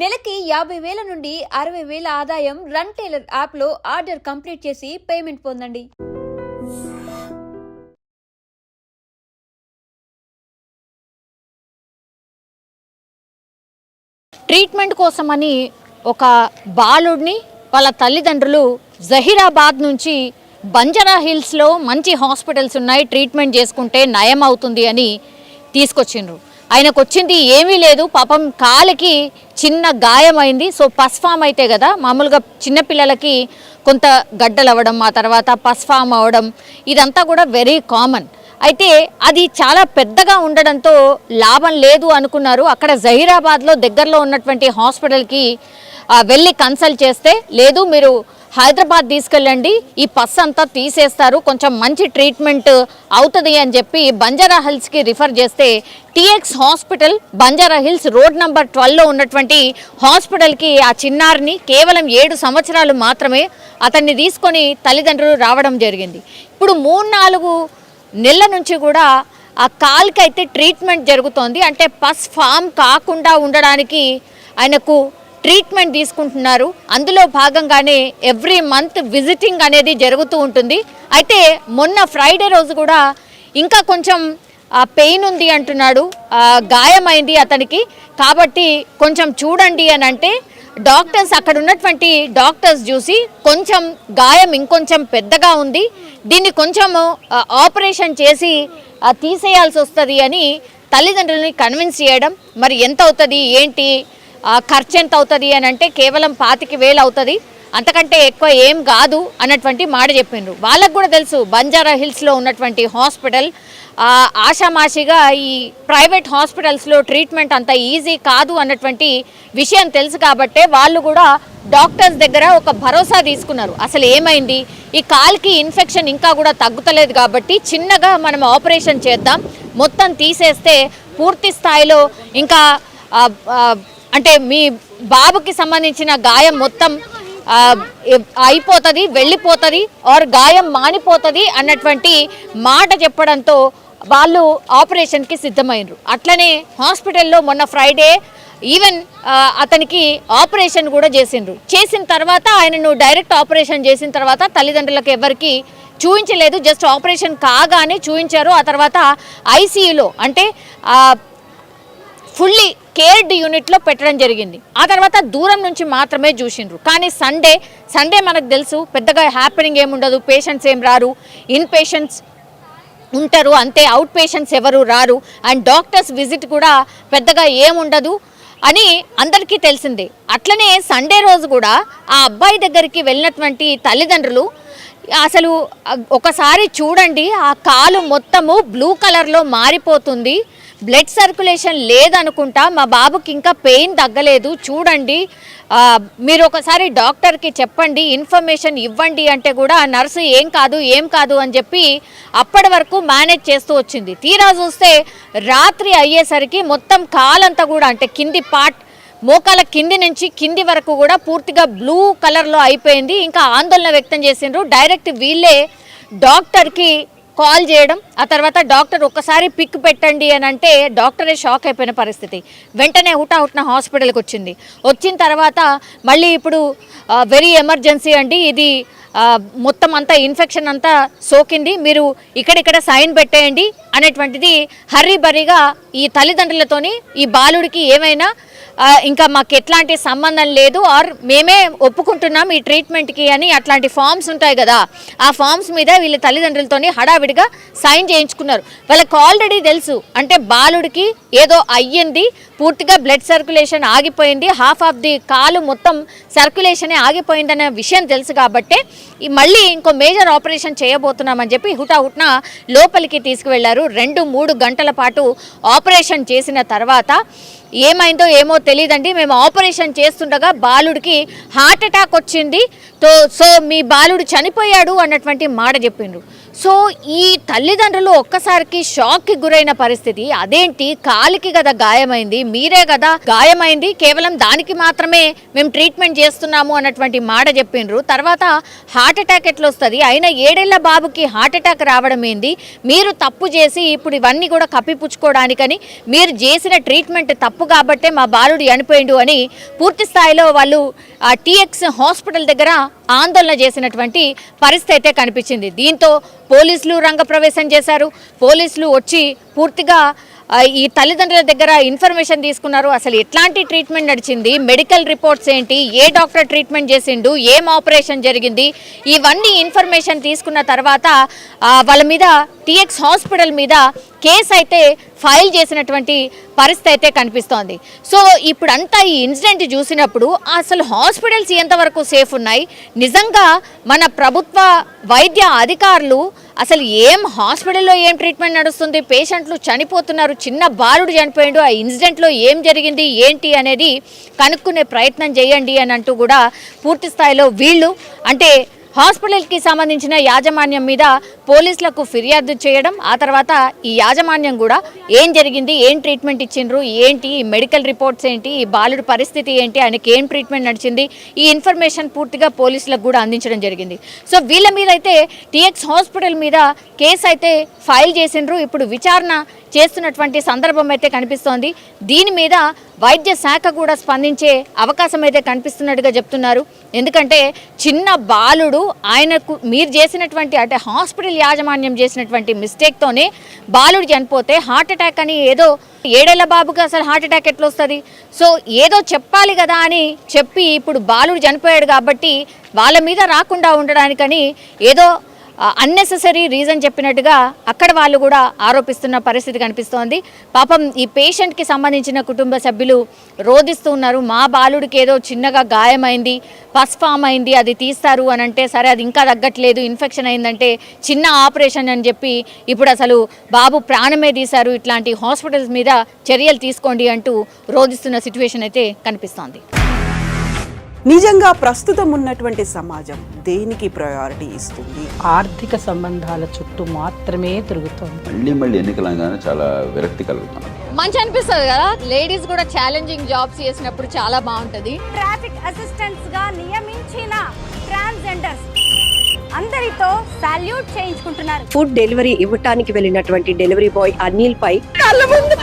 నెలకి 50,000 నుండి 60,000 ఆదాయం రన్ టైలర్ యాప్లో ఆర్డర్ కంప్లీట్ చేసి పేమెంట్ పొందండి. ట్రీట్మెంట్ కోసమని ఒక బాలుడిని వాళ్ళ తల్లిదండ్రులు జహీరాబాద్ నుంచి బంజారా హిల్స్లో మంచి హాస్పిటల్స్ ఉన్నాయి, ట్రీట్మెంట్ చేసుకుంటే నయం అవుతుంది అని తీసుకొచ్చిండ్రు. ఆయనకు వచ్చింది ఏమీ లేదు, పాపం కాలికి చిన్న గాయమైంది. సో పస్ ఫామ్ అయితే కదా మామూలుగా చిన్నపిల్లలకి కొంత గడ్డలు అవ్వడం, ఆ తర్వాత పస్ ఫామ్ అవ్వడం ఇదంతా కూడా వెరీ కామన్. అయితే అది చాలా పెద్దగా ఉండడంతో లాభం లేదు అనుకున్నారు. అక్కడ జహీరాబాద్లో దగ్గరలో ఉన్నటువంటి హాస్పిటల్కి వెళ్ళి కన్సల్ట్ చేస్తే, లేదు మీరు హైదరాబాద్ తీసుకెళ్ళండి, ఈ పస్ అంతా తీసేస్తారు, కొంచెం మంచి ట్రీట్మెంట్ అవుతుంది అని చెప్పి బంజారా హిల్స్కి రిఫర్ చేస్తే TX hospital Banjara hills road number 12లో ఉన్నటువంటి హాస్పిటల్కి ఆ చిన్నారిని కేవలం 7 సంవత్సరాలు మాత్రమే అతన్ని తీసుకొని తల్లిదండ్రులు రావడం జరిగింది. ఇప్పుడు 3-4 నెలల నుంచి కూడా ఆ కాల్కి అయితే ట్రీట్మెంట్ జరుగుతోంది. అంటే పస్ ఫామ్ కాకుండా ఉండడానికి ఆయనకు ట్రీట్మెంట్ తీసుకుంటున్నారు. అందులో భాగంగానే ఎవ్రీ మంత్ విజిటింగ్ అనేది జరుగుతూ ఉంటుంది. అయితే మొన్న ఫ్రైడే రోజు కూడా ఇంకా కొంచెం పెయిన్ ఉంది అంటున్నాడు, గాయమైంది అతనికి, కాబట్టి కొంచెం చూడండి అని అంటే డాక్టర్స్ అక్కడ ఉన్నటువంటి డాక్టర్స్ చూసి కొంచెం గాయం ఇంకొంచెం పెద్దగా ఉంది, దీన్ని కొంచెం ఆపరేషన్ చేసి తీసేయాల్సి వస్తుంది అని తల్లిదండ్రులని కన్విన్స్ చేయడం. మరి ఎంత అవుతుంది ఏంటి, ఖర్చు ఎంత అవుతుంది అని అంటే కేవలం 25,000 అవుతుంది, అంతకంటే ఎక్కువ ఏం కాదు అన్నటువంటి మాట చెప్పిండ్రు. వాళ్ళకు కూడా తెలుసు బంజారా హిల్స్లో ఉన్నటువంటి హాస్పిటల్ ఆషామాషిగా ఈ ప్రైవేట్ హాస్పిటల్స్లో ట్రీట్మెంట్ అంత ఈజీ కాదు అన్నటువంటి విషయం తెలుసు. కాబట్టే వాళ్ళు కూడా డాక్టర్స్ దగ్గర ఒక భరోసా తీసుకున్నారు. అసలు ఏమైంది, ఈ కాల్కి ఇన్ఫెక్షన్ ఇంకా కూడా తగ్గుతలేదు కాబట్టి చిన్నగా మనం ఆపరేషన్ చేద్దాం, మొత్తం తీసేస్తే పూర్తి స్థాయిలో ఇంకా అంటే మీ బాబుకి సంబంధించిన గాయం మొత్తం అయిపోతుంది, వెళ్ళిపోతుంది, ఆర్ గాయం మానిపోతుంది అన్నటువంటి మాట చెప్పడంతో వాళ్ళు ఆపరేషన్కి సిద్ధమైనరు. అట్లనే హాస్పిటల్లో మొన్న ఫ్రైడే ఈవెన్ అతనికి ఆపరేషన్ కూడా చేసిండ్రు. చేసిన తర్వాత ఆయనను డైరెక్ట్ ఆపరేషన్ చేసిన తర్వాత తల్లిదండ్రులకు ఎవరికి చూపించలేదు, జస్ట్ ఆపరేషన్ కాగానే చూపించారు. ఆ తర్వాత ఐసీయూలో అంటే ఫుల్లీ కేర్డ్ యూనిట్లో పెట్టడం జరిగింది. ఆ తర్వాత దూరం నుంచి మాత్రమే చూసిండ్రు. కానీ సండే మనకు తెలుసు పెద్దగా హ్యాపెనింగ్ ఏముండదు, పేషెంట్స్ ఏం రారు, ఇన్ పేషెంట్స్ ఉంటారు అంతే, అవుట్ పేషెంట్స్ ఎవరు రారు, అండ్ డాక్టర్స్ విజిట్ కూడా పెద్దగా ఏముండదు అని అందరికీ తెలిసిందే. అట్లనే సండే రోజు కూడా ఆ అబ్బాయి దగ్గరికి వెళ్ళినటువంటి తల్లిదండ్రులు అసలు ఒకసారి చూడండి, ఆ కాలు మొత్తము బ్లూ కలర్లో మారిపోతుంది, బ్లడ్ సర్క్యులేషన్ లేదనుకుంటా, మా బాబుకి ఇంకా పెయిన్ తగ్గలేదు, చూడండి మీరు ఒకసారి డాక్టర్కి చెప్పండి, ఇన్ఫర్మేషన్ ఇవ్వండి అంటే కూడా నర్సు ఏం కాదు అని చెప్పి అప్పటి వరకు మేనేజ్ చేస్తూ వచ్చింది. తీరా చూస్తే రాత్రి అయ్యేసరికి మొత్తం కాలంతా కూడా అంటే కింది పార్ట్ మోకాల కింది నుంచి కింది వరకు కూడా పూర్తిగా బ్లూ కలర్లో అయిపోయింది. ఇంకా ఆందోళన వ్యక్తం చేసిండ్రు. డైరెక్ట్ వీళ్ళే డాక్టర్కి కాల్ చేయడం, ఆ తర్వాత డాక్టర్ ఒక్కసారి పిక్ పెట్టండి అని అంటే డాక్టరే షాక్ అయిపోయిన పరిస్థితి. వెంటనే హుటాహుటిన హాస్పిటల్కి వచ్చిన తర్వాత మళ్ళీ ఇప్పుడు వెరీ ఎమర్జెన్సీ అండి, ఇది మొత్తం అంతా ఇన్ఫెక్షన్ అంతా సోకింది, మీరు ఇక్కడ సైన్ పెట్టేయండి అనేటువంటిది హర్రీబరీగా ఈ తల్లిదండ్రులతోని ఈ బాలుడికి ఏమైనా ఇంకా మాకు ఎట్లాంటి సంబంధం లేదు ఆర్ మేమే ఒప్పుకుంటున్నాం ఈ ట్రీట్మెంట్కి అని అట్లాంటి ఫామ్స్ ఉంటాయి కదా, ఆ ఫామ్స్ మీద వీళ్ళ తల్లిదండ్రులతోని హడావిడిగా సైన్ చేయించుకున్నారు. వాళ్ళకి ఆల్రెడీ తెలుసు అంటే బాలుడికి ఏదో అయ్యింది, పూర్తిగా బ్లడ్ సర్క్యులేషన్ ఆగిపోయింది, హాఫ్ ఆఫ్ ది కాలు మొత్తం సర్క్యులేషనే ఆగిపోయిందనే విషయం తెలుసు. కాబట్టి మళ్ళీ ఇంకో మేజర్ ఆపరేషన్ చేయబోతున్నామని చెప్పి హుటాహుట్న లోపలికి తీసుకువెళ్లారు. 2-3 గంటల పాటు ఆపరేషన్ చేసిన తర్వాత ఏమైందో ఏమో తెలియదండి, మేము ఆపరేషన్ చేస్తుండగా బాలుడికి హార్ట్ అటాక్ వచ్చింది, సో మీ బాలుడు చనిపోయాడు అన్నటువంటి మాట చెప్పిండ్రు. సో ఈ తల్లిదండ్రులు ఒక్కసారికి షాక్కి గురైన పరిస్థితి. అదేంటి, కాలికి కదా గాయమైంది, మీరే కదా గాయమైంది, కేవలం దానికి మాత్రమే మేము ట్రీట్మెంట్ చేస్తున్నాము అన్నటువంటి మాట చెప్పిండ్రు. తర్వాత హార్ట్ అటాక్ ఎట్లా వస్తుంది, అయినా 7 ఏళ్ల బాబుకి హార్ట్ అటాక్ రావడం ఏంది, మీరు తప్పు చేసి ఇప్పుడు ఇవన్నీ కూడా కప్పిపుచ్చుకోవడానికని మీరు చేసిన ట్రీట్మెంట్ తప్పు తప్పు కాబట్టే మా బాలుడు చనిపోయిండు అని పూర్తి స్థాయిలో వాళ్ళు టీఎక్స్ హాస్పిటల్ దగ్గర ఆందోళన చేసినటువంటి పరిస్థితి అయితే కనిపించింది. దీంతో పోలీసులు రంగప్రవేశం చేశారు. పోలీసులు వచ్చి పూర్తిగా ఈ తల్లిదండ్రుల దగ్గర ఇన్ఫర్మేషన్ తీసుకున్నారు. అసలు ఎట్లాంటి ట్రీట్మెంట్ నడిచింది, మెడికల్ రిపోర్ట్స్ ఏంటి, ఏ డాక్టర్ ట్రీట్మెంట్ చేసిండు, ఏం ఆపరేషన్ జరిగింది, ఇవన్నీ ఇన్ఫర్మేషన్ తీసుకున్న తర్వాత వాళ్ళ మీద టీఎక్స్ హాస్పిటల్ మీద కేసు అయితే ఫైల్ చేసినటువంటి పరిస్థితి అయితే కనిపిస్తోంది. సో ఇప్పుడంతా ఈ ఇన్సిడెంట్ చూసినప్పుడు అసలు హాస్పిటల్స్ ఎంతవరకు సేఫ్ ఉన్నాయి, నిజంగా మన ప్రభుత్వ వైద్య అధికారులు అసలు ఏం హాస్పిటల్లో ఏం ట్రీట్మెంట్ నడుస్తుంది, పేషెంట్లు చనిపోతున్నారు, చిన్న బాలుడు చనిపోయిండు, ఆ ఇన్సిడెంట్లో ఏం జరిగింది ఏంటి అనేది కనుక్కునే ప్రయత్నం చేయండి అని అంటూ కూడా పూర్తి స్థాయిలో వీళ్ళు అంటే హాస్పిటల్కి సంబంధించిన యాజమాన్యం మీద పోలీసులకు ఫిర్యాదు చేయడం, ఆ తర్వాత ఈ యాజమాన్యం కూడా ఏం జరిగింది, ఏం ట్రీట్మెంట్ ఇచ్చిండ్రు, ఏంటి ఈ మెడికల్ రిపోర్ట్స్ ఏంటి, ఈ బాలుడి పరిస్థితి ఏంటి, ఆయనకి ఏం ట్రీట్మెంట్ నడిచింది, ఈ ఇన్ఫర్మేషన్ పూర్తిగా పోలీసులకు కూడా అందించడం జరిగింది. సో వీళ్ళ మీద అయితే టీఎక్స్ హాస్పిటల్ మీద కేసు అయితే ఫైల్ చేసిండ్రు. ఇప్పుడు విచారణ చేస్తున్నటువంటి సందర్భం అయితే కనిపిస్తోంది. దీని మీద వైద్య శాఖ కూడా స్పందించే అవకాశం అయితే కనిపిస్తున్నట్టుగా చెప్తున్నారు. ఎందుకంటే చిన్న బాలుడు ఆయనకు మీరు చేసినటువంటి అంటే హాస్పిటల్ యాజమాన్యం చేసినటువంటి మిస్టేక్తోనే బాలుడు చనిపోతే హార్ట్ అటాక్ అని ఏదో 7 ఏళ్ల బాబుకి అసలు హార్ట్ అటాక్ ఎట్లా వస్తుంది? సో ఏదో చెప్పాలి కదా అని చెప్పి ఇప్పుడు బాలుడు చనిపోయాడు కాబట్టి వాళ్ళ మీద రాకుండా ఉండడానికని ఏదో అన్నెసెసరీ రీజన్ చెప్పినట్టుగా అక్కడ వాళ్ళు కూడా ఆరోపిస్తున్న పరిస్థితి కనిపిస్తోంది. పాపం ఈ పేషెంట్కి సంబంధించిన కుటుంబ సభ్యులు రోధిస్తూ ఉన్నారు. మా బాలుడికి ఏదో చిన్నగా గాయమైంది, పస్ ఫామ్ అయింది, అది తీస్తారు అని అంటే సరే అది ఇంకా తగ్గట్లేదు, ఇన్ఫెక్షన్ అయిందంటే చిన్న ఆపరేషన్ అని చెప్పి ఇప్పుడు అసలు బాబు ప్రాణమే తీశారు, ఇట్లాంటి హాస్పిటల్స్ మీద చర్యలు తీసుకోండి అంటూ రోధిస్తున్న సిచ్యువేషన్ అయితే కనిపిస్తోంది. నిజంగా ప్రస్తుతం ఉన్నటువంటి సమాజం దేనికి ప్రయారిటీ ఇస్తుంది? ఆర్థిక సంబంధాల చుట్టూ మాత్రమే తిరుగుతోంది. మళ్ళీ ఎన్నికలంగానే చాలా విరక్తి కలుగుతున్నాం. మంచి అనిపిస్తుంది కదా, లేడీస్ కూడా ఛాలెంజింగ్ జాబ్స్ చేసినప్పుడు చాలా బాగుంటది. ట్రాఫిక్ అసిస్టెంట్స్ గా నియమించిన ట్రాన్స్జెండర్స్ అందరితో సాల్యూట్ చేయించుకుంటున్నారు. ఫుడ్ డెలివరీ ఇవ్వటానికి వెళ్ళినటువంటి డెలివరీ బాయ్ అనిల్ పై కళ్ళ ముందు